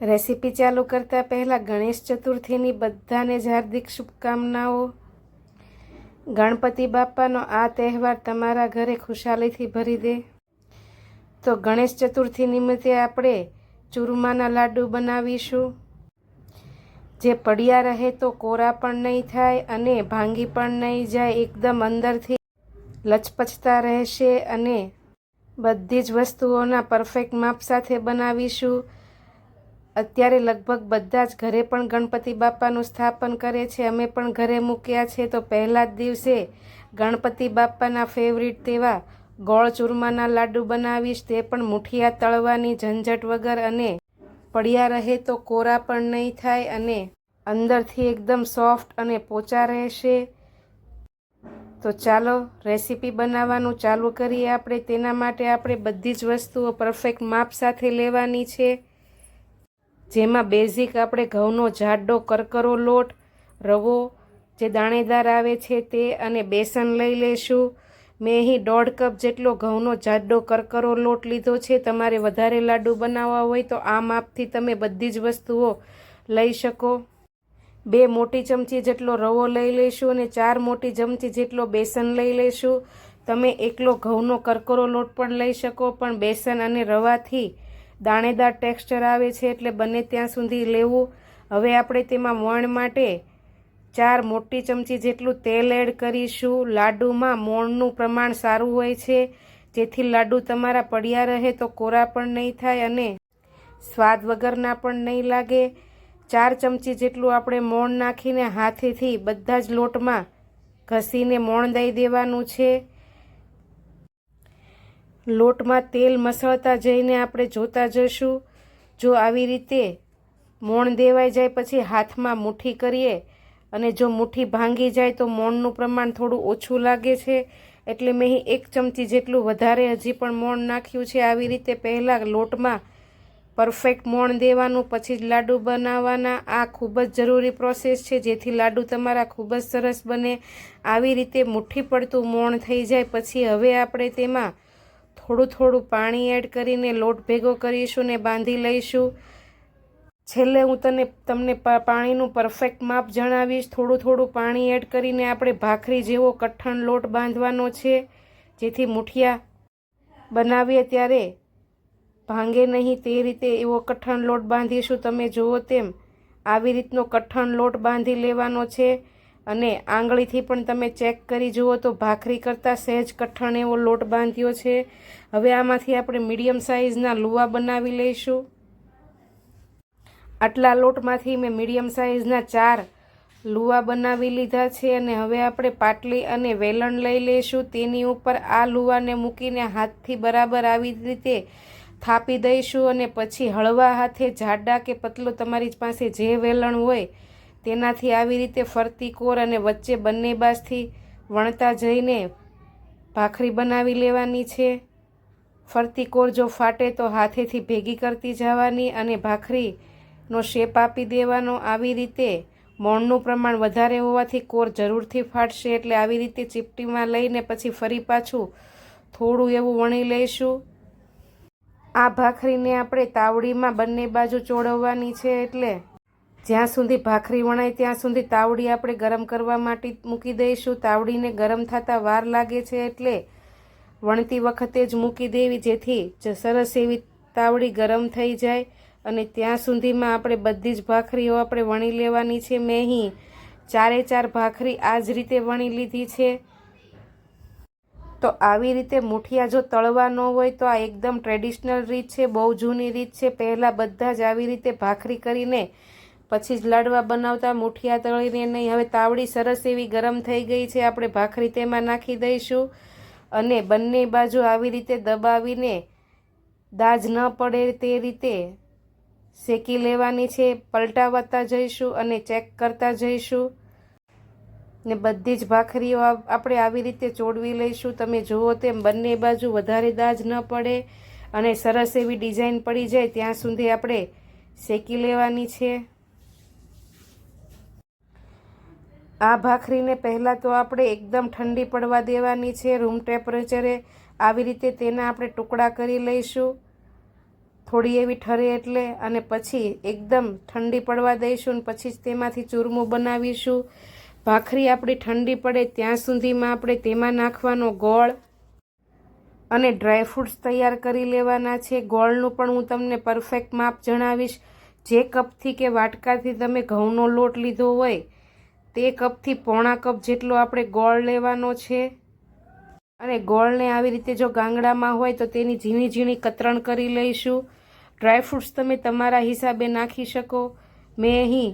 Recipe ચાલુ કરતાં પહેલાં ગણેશ ચતુર્થીની બધાને જ હાર્દિક શુભકામનાઓ। ગણપતિ બાપાનો આ તહેવાર તમારા ઘરે ખુશાલીથી ભરી દે। તો ગણેશ ચતુર્થી નિમિત્તે આપણે ચૂરમાના લાડુ બનાવીશું, જે પડ્યા રહે તો કોરા પણ નહીં થાય અને ભાંગી પણ નહીં જાય, એકદમ અંદરથી લચપચતા રહેશે અને બધી જ વસ્તુઓના પરફેક્ટ માપ સાથે બનાવીશું। અત્યારે લગભગ બધા જ ઘરે પણ ગણપતિ બાપાનું સ્થાપન કરે છે, અમે પણ ઘરે મૂક્યા છે। તો પહેલા જ દિવસે ગણપતિ બાપાના ફેવરિટ તેવા ગોળ ચૂરમાના લાડુ બનાવીશ, તે પણ મુઠિયા તળવાની ઝંઝટ વગર અને પડ્યા રહે તો કોરા પણ નહીં થાય અને અંદરથી એકદમ સોફ્ટ અને પોચા રહેશે। તો ચાલો રેસીપી બનાવવાનું ચાલુ કરીએ આપણે। તેના માટે આપણે બધી જ વસ્તુઓ પરફેક્ટ માપ સાથે લેવાની છે, જેમાં બેઝિક આપણે ઘઉંનો જાડો કરકરો લોટ, રવો જે દાણેદાર આવે છે તે અને બેસન લઈ લેશું। મેં અહીં 1.5 કપ જેટલો ઘઉંનો જાડો કરકરો લોટ લીધો છે। તમારે વધારે લાડુ બનાવવા હોય તો આ માપથી તમે બધી જ વસ્તુઓ લઈ શકો। 2 મોટી ચમચી જેટલો રવો લઈ લઈશું અને 4 મોટી ચમચી જેટલો બેસન લઈ લઈશું। તમે એકલો ઘઉંનો કરકરો લોટ પણ લઈ શકો, પણ બેસન અને રવાથી દાણેદાર ટેક્સચર આવે છે એટલે બને ત્યાં સુધી લેવું। હવે આપણે તેમાં મોણ માટે 4 મોટી ચમચી જેટલું તેલ એડ કરીશું। લાડુમાં મોણનું પ્રમાણ સારું હોય છે, જેથી લાડુ તમારા પડ્યા રહે તો કોરા પણ નહીં થાય અને સ્વાદ વગરના પણ નહીં લાગે। 4 ચમચી જેટલું આપણે મોણ નાખીને હાથેથી બધા જ લોટમાં ઘસીને મોણ દઈ દેવાનું છે। લોટમાં તેલ મસળતા જઈને આપણે જોતા જશું। જો આવી રીતે મોણ દેવાઈ જાય પછી હાથમાં મુઠ્ઠી કરીએ અને જો મુઠ્ઠી ભાંગી જાય તો મોણનું પ્રમાણ થોડું ઓછું લાગે છે, એટલે મેં 1 ચમચી જેટલું વધારે હજી પણ મોણ નાખ્યું છે। આવી રીતે પહેલાં લોટમાં પરફેક્ટ મોણ દેવાનું, પછી જ લાડુ બનાવવાના। આ ખૂબ જ જરૂરી પ્રોસેસ છે, જેથી લાડુ તમારા ખૂબ જ સરસ બને। આવી રીતે મુઠ્ઠી પડતું મોણ થઈ જાય પછી હવે આપણે તેમાં થોડું પાણી એડ કરીને લોટ ભેગો કરીશું ને બાંધી લઈશું। છેલ્લે હું તમને પાણીનું પરફેક્ટ માપ જણાવીશ। થોડું પાણી એડ કરીને આપણે ભાખરી જેવો કઠણ લોટ બાંધવાનો છે, જેથી મુઠિયા બનાવીએ ત્યારે ભાંગે નહીં, તે રીતે એવો કઠણ લોટ બાંધીશું। તમે જુઓ તેમ આવી રીતનો કઠણ લોટ બાંધી લેવાનો છે અને આંગળીથી પણ તમે ચેક કરી જુઓ તો ભાખરી કરતાં સહેજ કઠણ એવો લોટ બાંધ્યો છે। હવે આમાંથી આપણે મીડિયમ સાઇઝના લુવા બનાવી લઈશું। આટલા લોટમાંથી મેં મીડિયમ સાઇઝના 4 લુવા બનાવી લીધા છે અને હવે આપણે પાટલી અને વેલણ લઈ લઈશું। તેની ઉપર આ લુવાને મૂકીને હાથથી બરાબર આવી રીતે થાપી દઈશું અને પછી હળવા હાથે જાડા કે પતલો તમારી પાસે જે વેલણ હોય તેનાથી આવી રીતે ફરતી કોર અને વચ્ચે બંને બાજુથી વણતા જઈને ભાખરી બનાવી લેવાની છે। ફરતી કોર જો ફાટે તો હાથેથી ભેગી કરતી જવાની અને ભાખરીનો શેપ આપી દેવાનો। આવી રીતે મોણનું પ્રમાણ વધારે હોવાથી કોર જરૂરથી ફાટશે, એટલે આવી રીતે ચીપટીમાં લઈને પછી ફરી પાછું થોડું એવું વણી લઈશું। આ ભાખરીને આપણે તાવડીમાં બંને બાજુ ચોળવવાની છે, એટલે જ્યાં સુધી ભાખરી વણાય ત્યાં સુધી તાવડી આપણે ગરમ કરવા માટે મૂકી દઈશું। તાવડીને ગરમ થતાં વાર લાગે છે એટલે વણતી વખતે જ મૂકી દેવી, જેથી સરસ એવી તાવડી ગરમ થઈ જાય અને ત્યાં સુધીમાં આપણે બધી જ ભાખરીઓ આપણે વણી લેવાની છે। મેં અહીં 4 ભાખરી આ જ રીતે વણી લીધી છે। તો આવી રીતે મુઠિયા જો તળવા ન હોય તો આ એકદમ ટ્રેડિશનલ રીત છે, બહુ જૂની રીત છે। પહેલાં બધા જ આવી રીતે ભાખરી કરીને પછી જ લાડવા બનાવતા, મુઠિયા તળીને નહીં। હવે તાવડી સરસ એવી ગરમ થઈ ગઈ છે, આપણે ભાખરી તેમાં નાખી દઈશું અને બંને બાજુ આવી રીતે દબાવીને દાજ ન પડે તે રીતે શેકી લેવાની છે। પલટાવતા જઈશું અને ચેક કરતા જઈશું ને બધી જ ભાખરીઓ આપણે આવી રીતે ચોળવી લઈશું। તમે જુઓ તેમ બંને બાજુ વધારે દાજ ન પડે અને સરસ એવી ડિઝાઇન પડી જાય ત્યાં સુધી આપણે શેકી લેવાની છે। આ ભાખરીને પહેલાં તો આપણે એકદમ ઠંડી પડવા દેવાની છે, રૂમ ટેમ્પરેચરે। આવી રીતે તેના આપણે ટુકડા કરી લઈશું થોડી એવી ઠરે એટલે, અને પછી એકદમ ઠંડી પડવા દઈશું અને પછી જ તેમાંથી ચૂરમું બનાવીશું. ભાખરી આપણી ઠંડી પડે ત્યાં સુધીમાં આપણે તેમાં નાખવાનો ગોળ અને ડ્રાયફ્રૂટ્સ તૈયાર કરી લેવાના છે. ગોળનું પણ હું તમને પરફેક્ટ માપ જણાવીશ. જે કપથી કે વાટકાથી તમે ઘઉંનો લોટ લીધો હોય તે કપથી પોણા કપ જેટલો આપણે ગોળ લેવાનો છે. અને ગોળને આવી રીતે જો ગાંગડામાં હોય તો તેની ઝીણી ઝીણી કતરણ કરી લઈશું. ડ્રાયફ્રૂટ્સ તમે તમારા હિસાબે નાખી શકો. મેં અહીં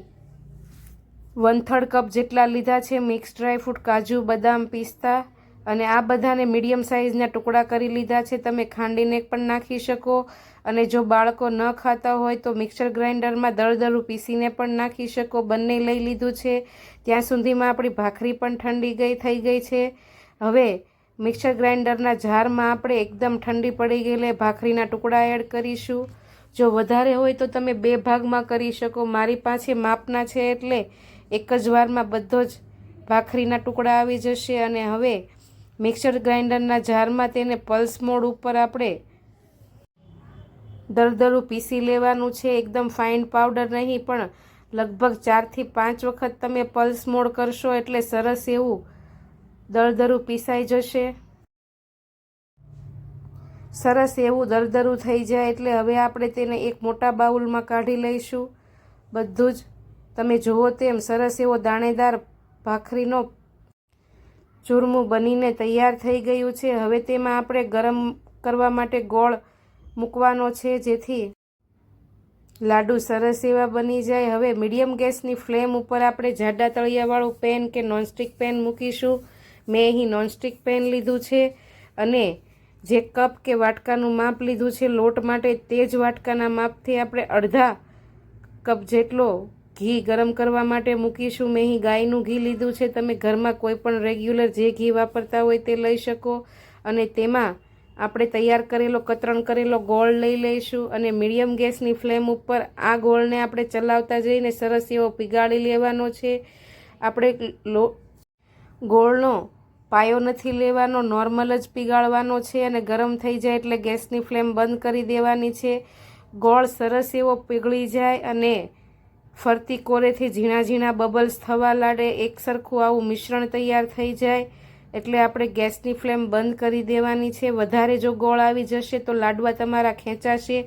1/3 કપ જેટલા લીધા છે મિક્સ ડ્રાયફ્રૂટ, કાજુ, બદામ, પિસ્તા, અને આ બધાને મીડિયમ સાઇઝના ટુકડા કરી લીધા છે. તમે ખાંડીને પણ નાખી શકો, અને જો બાળકો ન ખાતા હોય તો મિક્સર ગ્રાઇન્ડરમાં દળદળું પીસીને પણ નાખી શકો. બંને લઈ લીધું છે. ત્યાં સુધીમાં આપણી ભાખરી પણ ઠંડી થઈ ગઈ છે. હવે મિક્સર ગ્રાઇન્ડરના જારમાં આપણે એકદમ ઠંડી પડી ગયેલી ભાખરીના ટુકડા એડ કરીશું. જો વધારે હોય તો તમે 2 ભાગમાં કરી શકો. મારી પાસે માપના છે એટલે એક જ વારમાં બધો જ ભાખરીના ટુકડા આવી જશે. અને હવે મિક્સર ગ્રાઇન્ડરના જારમાં તેને પલ્સ મોડ ઉપર આપણે દળદળું પીસી લેવાનું છે. એકદમ ફાઇન પાવડર નહીં, પણ લગભગ 4 થી 5 વખત તમે પલ્સ મોડ કરશો એટલે સરસ એવું દળદળું પીસાઈ જશે. સરસ એવું દરદરું થઈ જાય એટલે હવે આપણે તેને એક મોટા બાઉલમાં કાઢી લઈશું. બધું જ તમે જુઓ તેમ સરસ એવો દાણેદાર ભાખરીનો ચૂરમું બનીને તૈયાર થઈ ગયું છે. હવે તેમાં આપણે ગરમ કરવા માટે ગોળ મૂકવાનો છે જેથી લાડુ સરસ એવા બની જાય. હવે મીડિયમ ગેસની ફ્લેમ ઉપર આપણે જાડા તળિયાવાળું પેન કે નોનસ્ટિક પેન મૂકીશું. મેં અહીં નોનસ્ટિક પેન લીધું છે અને જે કપ કે વાટકાનું માપ લીધું છે લોટ માટે તે જ વાટકાના માપથી આપણે અડધા કપ જેટલો ઘી ગરમ કરવા માટે મૂકીશું. મેં અહીં ગાયનું ઘી લીધું છે. તમે ઘરમાં કોઈ પણ રેગ્યુલર જે ઘી વાપરતા હોય તે લઈ શકો. અને તેમાં આપણે તૈયાર કરેલો કતરણ કરેલો ગોળ લઈ લઈશું અને મીડિયમ ગેસની ફ્લેમ ઉપર આ ગોળને આપણે ચલાવતા જઈને સરસ એવો પીગાળી લેવાનો છે. આપણે ગોળનો પાયો નથી લેવાનો, નોર્મલ જ પીગાળવાનો છે. અને ગરમ થઈ જાય એટલે ગેસની ફ્લેમ બંધ કરી દેવાની છે. ગોળ સરસ એવો પીગળી જાય અને ફરતી કોરેથી ઝીણા ઝીણા બબલ્સ થવા લાગે, એક સરખું આવું મિશ્રણ તૈયાર થઈ જાય એટલે આપણે ગેસની ફ્લેમ બંધ કરી દેવાની છે. વધારે જો ગોળ આવી જશે તો લાડવા તમારા ખેંચાશે.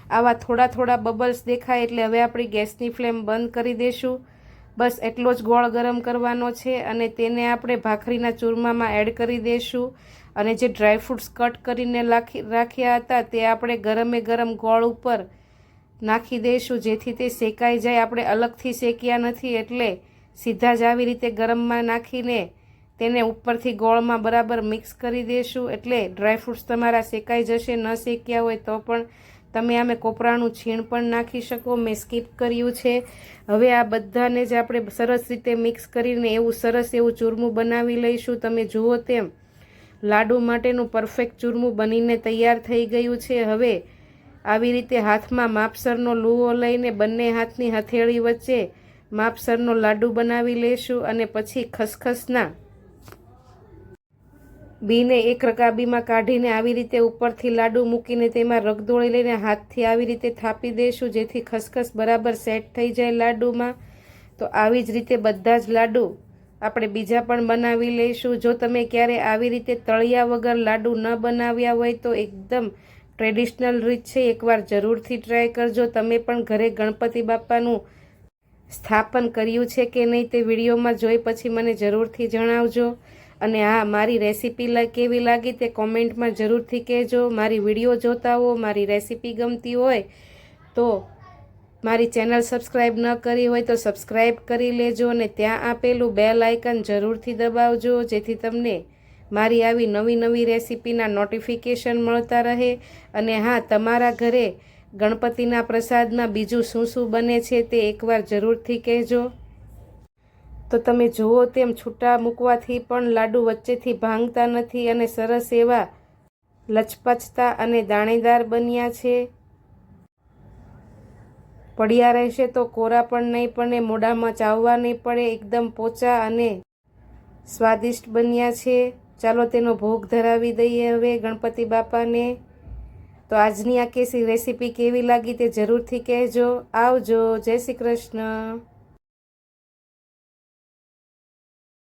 આવા થોડા થોડા બબલ્સ દેખાય એટલે હવે આપણી ગેસની ફ્લેમ બંધ કરી દેશું. બસ એટલો જ ગોળ ગરમ કરવાનો છે અને તેને આપણે ભાખરીના ચૂરમામાં એડ કરી દઈશું. અને જે ડ્રાયફ્રૂટ્સ કટ કરીને રાખ્યા હતા તે આપણે ગરમે ગરમ ગોળ ઉપર નાખી દઈશું જેથી તે શેકાઈ જાય. આપણે અલગથી શેક્યા નથી એટલે સીધા જ આવી રીતે ગરમમાં નાખીને તેને ઉપરથી ગોળમાં બરાબર મિક્સ કરી દઈશું એટલે ડ્રાયફ્રૂટ્સ તમારા શેકાઈ જશે. ન શેક્યા હોય તો પણ તમે આમે કોપરાનું છીણ પણ નાખી શકો. મેં સ્કીપ કર્યું છે. હવે આ બધાને જ આપણે સરસ રીતે મિક્સ કરીને એવું સરસ એવું ચૂરમું બનાવી લઈશું. તમે જુઓ તેમ લાડુ માટેનું પરફેક્ટ ચૂરમું બનીને તૈયાર થઈ ગયું છે. હવે આવી રીતે હાથમાં માપસરનો લુવો લઈને બંને હાથની હથેળી વચ્ચે માપસરનો લાડુ બનાવી લઈશું અને પછી ખસખસના બીને એક રકાબીમાં કાઢીને આવી રીતે ઉપરથી લાડુ મૂકીને તેમાં રગદોળી લઈને હાથથી આવી રીતે થાપી દઈશું જેથી ખસખસ બરાબર સેટ થઈ જાય લાડુમાં. તો આવી જ રીતે બધા જ લાડુ આપણે બીજા પણ બનાવી લઈશું. જો તમે ક્યારે આવી રીતે તળિયા વગર લાડુ ન બનાવ્યા હોય તો એકદમ ટ્રેડિશનલ રીત છે, એકવાર જરૂરથી ટ્રાય કરજો. તમે પણ ઘરે ગણપતિ બાપાનું સ્થાપન કર્યું છે કે નહીં તે વિડીયોમાં જોઈ પછી મને જરૂરથી જણાવજો. અને હા, મારી રેસીપી કેવી લાગી તે કોમેન્ટમાં જરૂરથી કહેજો. મારી વિડીયો જોતા હો, મારી રેસીપી ગમતી હોય તો મારી ચેનલ સબસ્ક્રાઈબ ન કરી હોય તો સબસ્ક્રાઈબ કરી લેજો અને ત્યાં આપેલું બેલ આઇકન જરૂરથી દબાવજો જેથી તમને મારી આવી નવી નવી રેસીપીના નોટિફિકેશન મળતા રહે. અને હા, તમારા ઘરે ગણપતિના પ્રસાદમાં બીજું શું શું બને છે તે એકવાર જરૂરથી કહેજો. તો તમે જુઓ તેમ છૂટા મૂકવાથી પણ લાડુ વચ્ચેથી ભાંગતા નથી અને સરસ એવા લચપચતા અને દાણેદાર બન્યા છે. પડ્યા રહેશે તો કોરા પણ નહીં પડે, મોઢામાં ચાવવા નહીં પડે, એકદમ પોચા અને સ્વાદિષ્ટ બન્યા છે. ચાલો તેનો ભોગ ધરાવી દઈએ હવે ગણપતિ બાપાને. તો આજની આ કેસી રેસીપી કેવી લાગી તે જરૂરથી કહેજો. આવજો. જય શ્રી કૃષ્ણ.